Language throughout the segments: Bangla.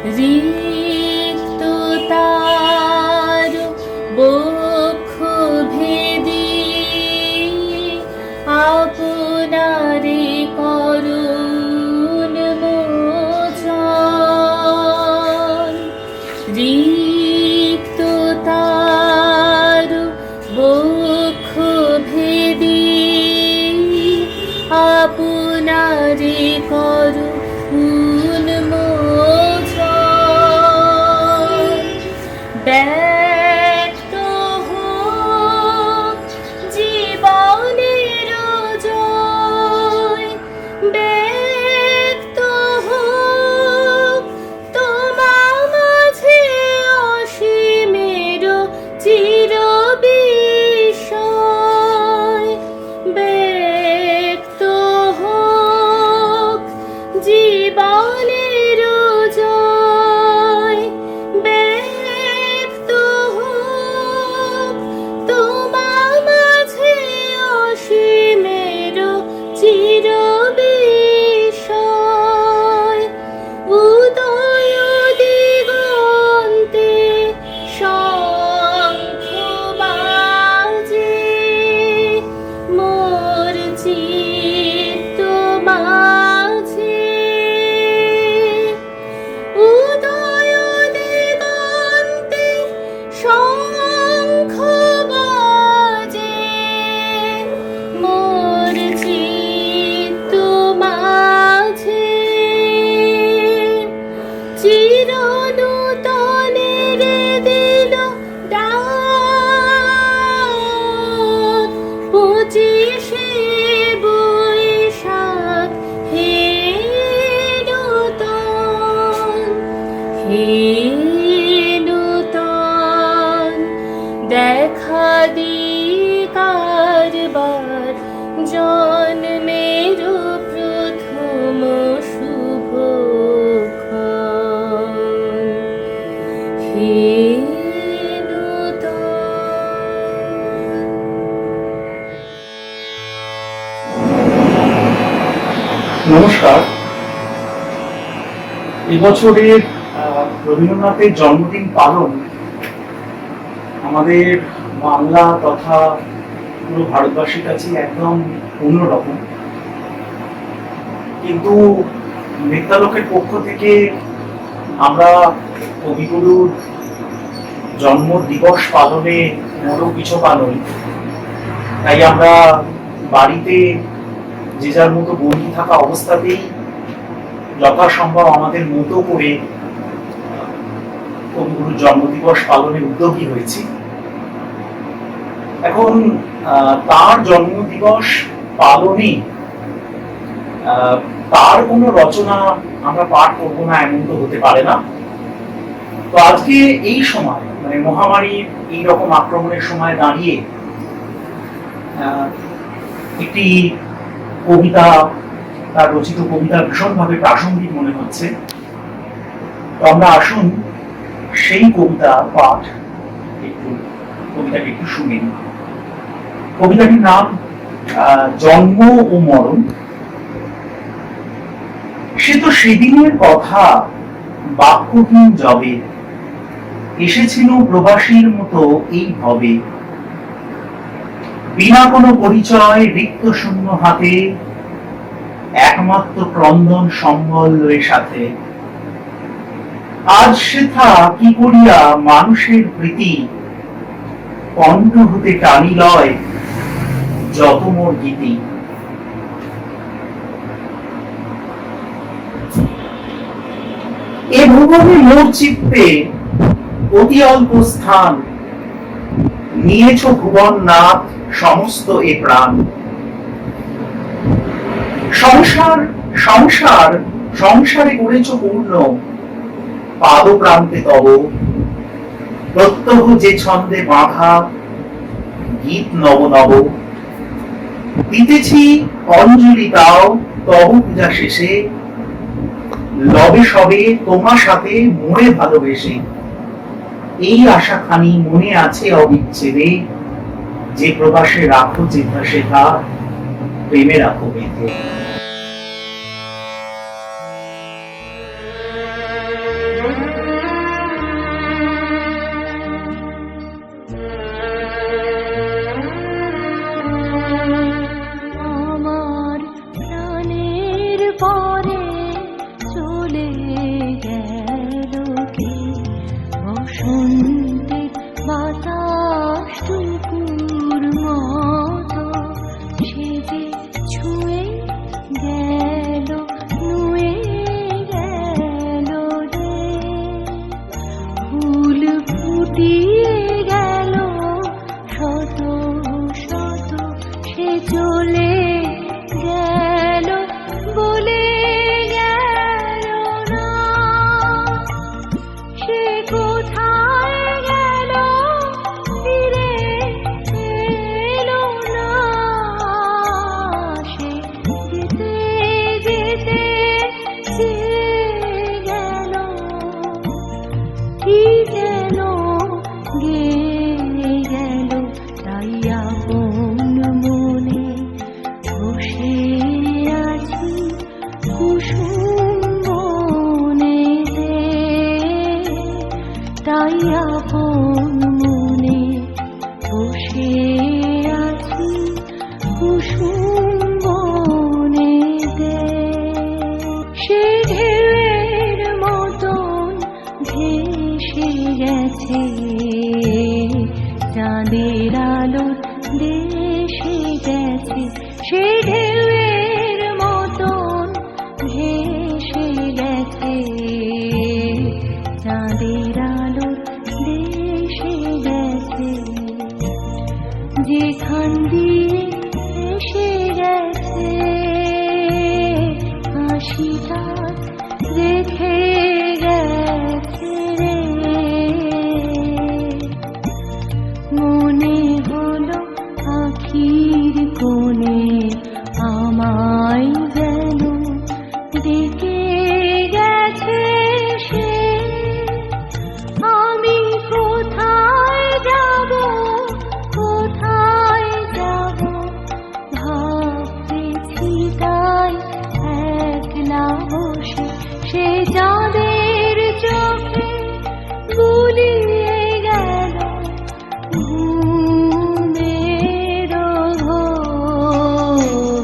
রিক্ত তার বক্ষ ভেদি আপনারে করুণ মোচন। রিক্ত তার বক্ষ ভেদি আপনারে করুণ মোচন। ব্যক্ত হোক জীবনের জয়, ব্যক্ত হোক তোমা মাঝে অসীমের চিরবিস্ময়। ব্যক্ত হোক জীবনের জয়, ব্যক্ত হোক তোমা মাঝে অসীমের চিরবিস্ময়। উদয় দিগন্তে শঙ্খ বাজে, মোর চিত্ত মাঝে। উদয় দিগন্তে শঙ্খ বাজে, মোর চিত্ত মাঝে। চিরনূতনের দিল ডাক, 25শে বৈশাখ হে নূতন, হে নূতন। দেখা দিকারবার জন্মের প্রথম শুভক্ষণ, হে নূতন। নমস্কার। এবছরের রবীন্দ্রনাথের জন্মদিন পালন আমাদের বাংলা তথা পুরো ভারতবাসীর কাছে একদম অন্যরকম, কিন্তু নেত্যালোকের পক্ষ থেকে আমরা কবিগুরুর জন্ম দিবস পালনে মোটেও পিছু পা নই। তাই আমরা বাড়িতে যে যার মতো বন্দী থাকা অবস্থাতেই যথাসম্ভব আমাদের মতো করে কবিগুরুর জন্মদিবস পালনের উদ্যোগী হয়েছি। এখন তার জন্মদিবস পালনে তার কোনো রচনা আমরা পাঠ করবো না এমন তো হতে পারে না। তো আজকে এই সময় মানে মহামারীর এইরকম আক্রমণের সময় দাঁড়িয়ে একটি কবিতা, তার রচিত কবিতা ভীষণভাবে প্রাসঙ্গিক মনে হচ্ছে। তো আমরা আসুন সেই কবিতা পাঠ কবিতাটি একটু শুনে নিই। কবিতাটির নাম জন্ম ও মরণ। সে তো সেদিনের কথা, বাক্যহীন যবে এসেছিল প্রবাসীর মতো এই ভবে। বিনা কোনো পরিচয়, রিক্ত শূন্য হাতে, একমাত্র ক্রন্দন সম্বল লয়ে সাথে। আজ সেথা কি করিয়া মানুষের প্রীতি কণ্ঠ হতে টানি লয় যত মোর গীতি। এ ভুবনে মোর চিত্তে অতি অল্প স্থান, নিয়েছ ভুবন নাথ সমস্ত এ প্রাণ। সংসার সংসার সংসারে করেছ পূর্ণ, পাদ প্রান্তে তব প্রত্যহ যে ছন্দে বাঁধা গীত নব নব। দিতেছি অঞ্জলি তাও তব পূজা শেষে, লবে সবে তোমার সাথে মরে ভালোবেসে। এই আশাখানি মনে আছে অবিচ্ছেদে, যে প্রবাসে রাখো চিন্তা শেখা, প্রেমে রাখো বেঁধে। দিয়ে গেল শত শত, সে চলে গেল বলে গেল না। সে কোথায় গেল ফিরে এলো না। সে যেতে যেতে চেয়ে গেল, কি যেন গেয়ে গেল। তাই আপন মনে বসে আছি কুসুম বনেতে। তাই আপন মনে বসে আছি কুসুম বনেতে। সে ঢেউয়ের মতন ভেসে গেছে চাঁদের আলো দেশে গেছে। সে ঢেউয়ের মতন ভেসে গেছে চাঁদের আলো দেশে গেছে। যেখান দিয়ে এসে গেছে হাসিটা রেখে গেছে রে। মনে হলো আখির কোণে আমায় যেন ডেকে গেছে সে। আমি কোথায় যাব, কোথায় যাব ভাবতেছি তাই একলা বসে। সে যাদের চোখে বুলিয়ে গেল ঘুমের ঘোর।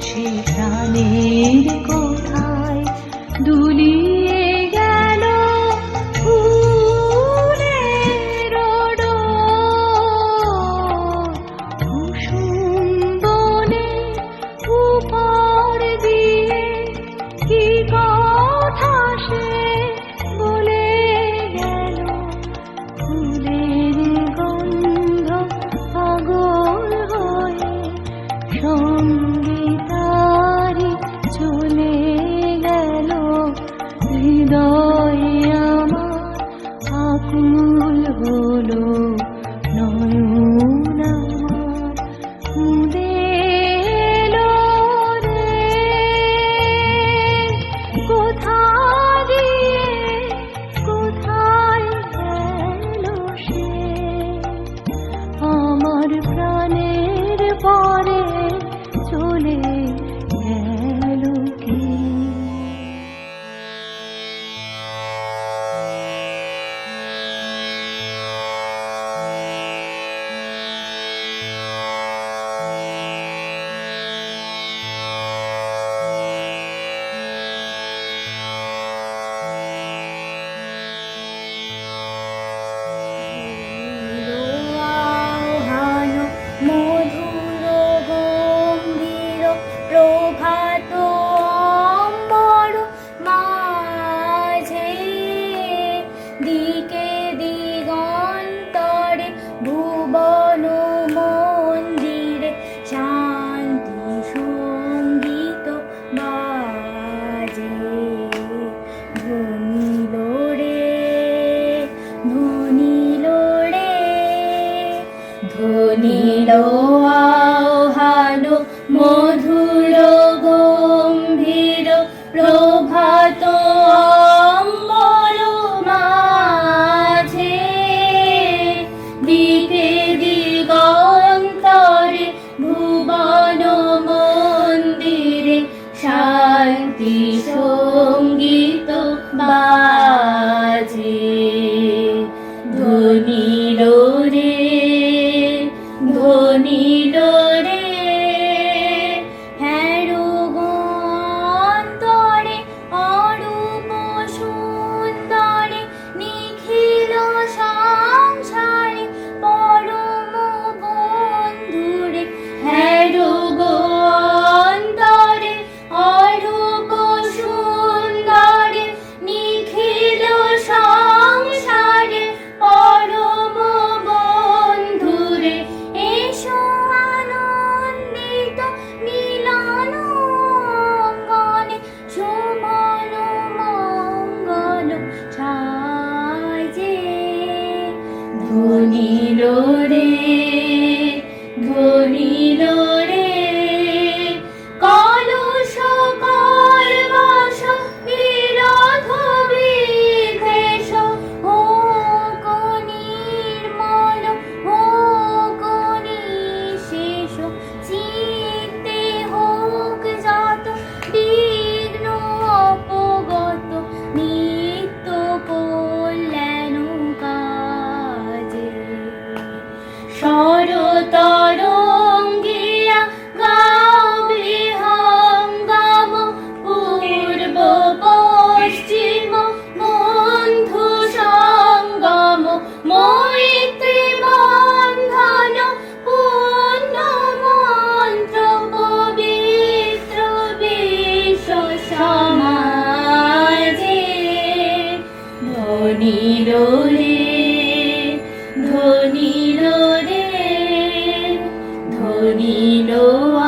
সে প্রাণের কোথায় দুলিয়ে গেল ফুলের ডোর। কুসুম বনে উপর দিয়ে কি কথা সে বলে গেল। ফুলের গন্ধ পাগল হয়ে সঙ্গে তারি চলে গেল। হৃদয় আমার আকুল হলো, নয়ন আমার মুদে এলো রে। কোথা দিয়ে কোথায় গেল সে, আমার প্রাণের পরে চলে গেল কে। আহ্বান মধুর গম্ভীর প্রভাত অম্বর মাঝে। দিকে দিগন্তরে ভুবন মন্দিরে শান্তি সঙ্গীত বাজে। ধ্বনিল রে, ধ্বনিল রে, ধ্বনিল আহ্বান মধুর গম্ভীর প্রভাত অম্বর মাঝে। দিকে দিগন্তরে ভুবন মন্দিরে শান্তি সঙ্গীত বাজে। ধ্বনিল রে, ধ্বনি সাজে ধ্বনিল রে ধ্বনিল রে কলুষ কলবাস বিরোধ বিদ্বেষ হোক নির্মল হোক নিঃশেষ চিত্তে হোক যত বিঘ্ন অপগত নিত্য কল্যাণ কাজে শরতরঙ্গিয়া গাও বিহঙ্গম পূর্ব পশ্চিম বন্ধু সঙ্গম মৈত্রী বন্ধন পুণ্য মন্ত্র পবিত্র বিশ্ব সমাজে ধ্বনিল রে ধ্বনিল রে ধ্বনিল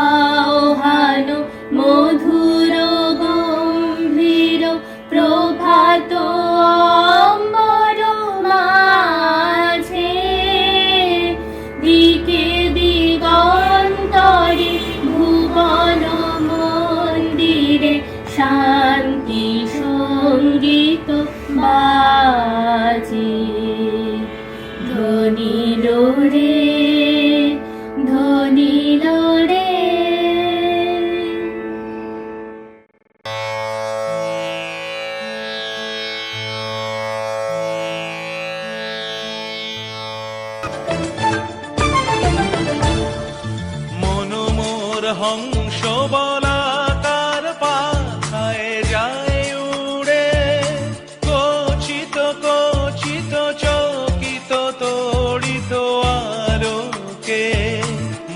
আহ্বান মধুর গম্ভীর প্রভাত অম্বর মাঝে দিকে দিগন্তরে ভুবন মন্দিরে শান্তি সঙ্গীত বাজে ধ্বনিল রে ধ্বনিল রে মনোমোর হংস বলাকার পাখায় যায় উড়ে কচিত কচিত চকিত তড়িত আলোকে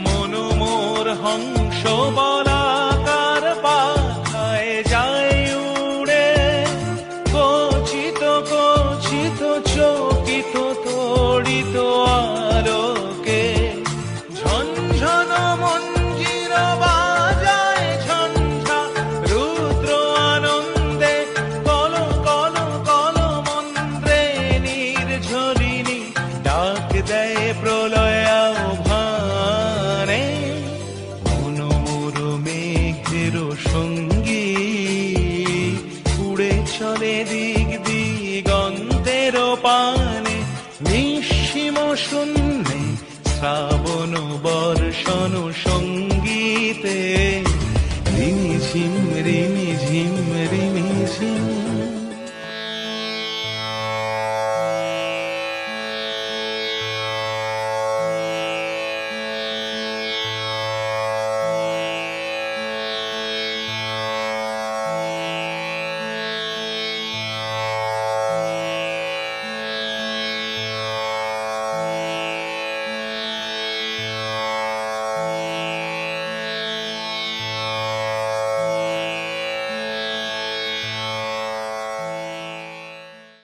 মনোমোর হংস বলাকার পাখায় যায় উড়ে কচিত কচিত চকিত তড়িত আলোকে ঝনঝন মঞ্জির বাজায় ঝঞ্ঝা রুদ্র আনন্দে কল কল কল মন্ত্রে নির্ঝরিণী ডাক দেয় প্রলয় আহ্বানে মনোমোর মেঘের সঙ্গী উড়ে চলে দিক দিগন্তের পানে নিঃসীম শূন্যে শ্রাবণ বর্ষণ সঙ্গীতে